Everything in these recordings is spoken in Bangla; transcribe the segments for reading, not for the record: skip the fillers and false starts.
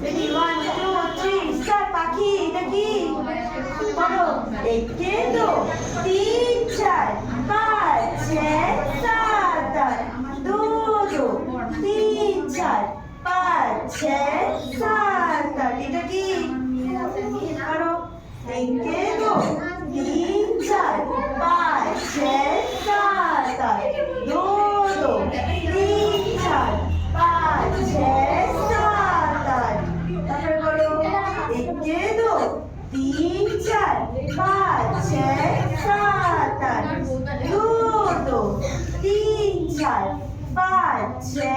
রেডি 1 2 3 স্টার্ট পাখি এটা কি বলো 1 2 3 4 5 6 7 8 2 2 3 4 5 6 7 8 এটা কি করো 1 2 3 4 5 6 7 8 2 2 3 4 5 6 7 8 তারপরে করো 1 2 3 4 5 6 7 8 2 2 3 4 5 6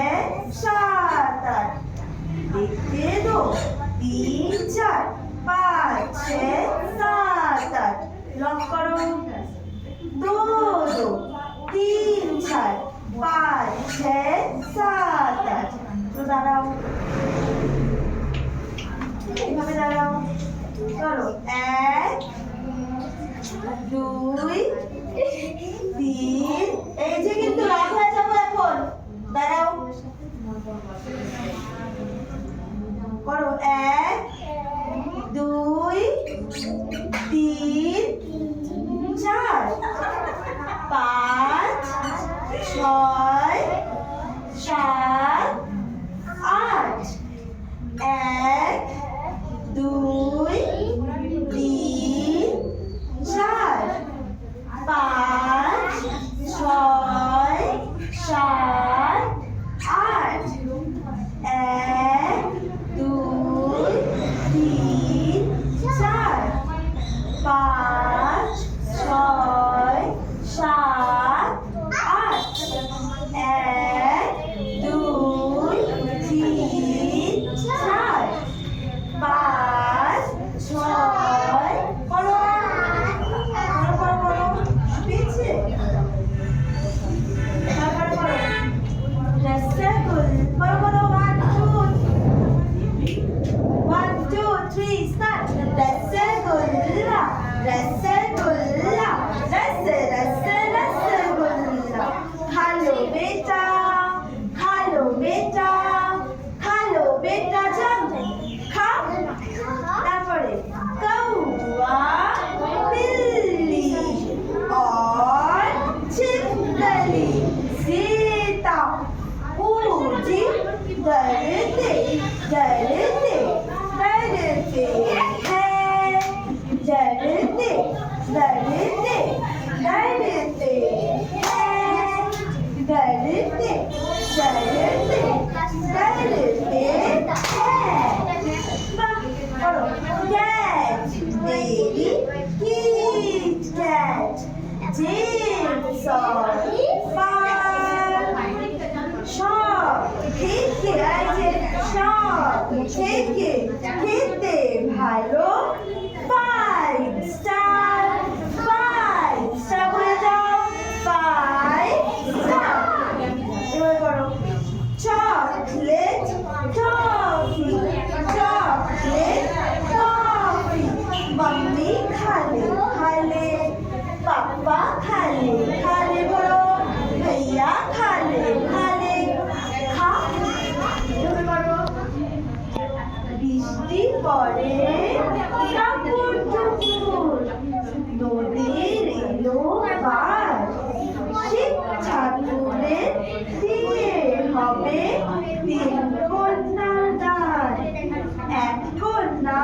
7 8 1 2 3 4 5 6 7 8 लॉक करो 2 2 3 4 5 6 7 8 तो दाঁড়াও এইভাবে দাঁড়াও চলো 1 2 3 এই যে কিন্তু রাত হয়ে যাবো এখন দাঁড়াও করো 1 2 3 4 5 6 7 8 1 2 3 4 5 6 7 8 1 2 3 4 5 6 7 8 1 2 3 4 5 6 করো করো করো পেয়েছে তারপর করো রসগোল করো করো 1 2 3 স্টার্ট রসগোল্লা রসগোল্লা রসগোল্লা খালো বেটা খালো বেটা খালো বেটা জাম খা তারপরে কৌয়া बिल्ली और छिपकली सीता पूजी डरते डरते डरते हैं डरते डरते डरते हैं डरते डरते डरते हैं करो cat baby kit cat jigsaw farm shop থেকে আছে shop থেকে খেতে ভালো 5 star 5 star বলে দাও 5 star এবার করো chocolate toffee chocolate toffee mummy खाले खाले पापा खाले खाले बड़ो भैया खाले खाले खा बड़ो বৃষ্টি পড়ে কাপড় টুকুর নদীর এলো বার শীত ঠাকুরের দিয়ে হবে 3 কন্যা দান 1 কন্যা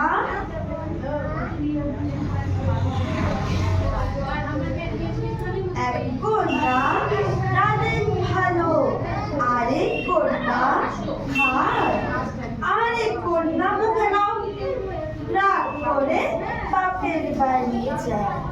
এক কন্যা রাঁধেন ভালো আরেক কন্যা খায় আরেক কন্যা মুখে নাও রাগ করে বাপের বাড়ি যায়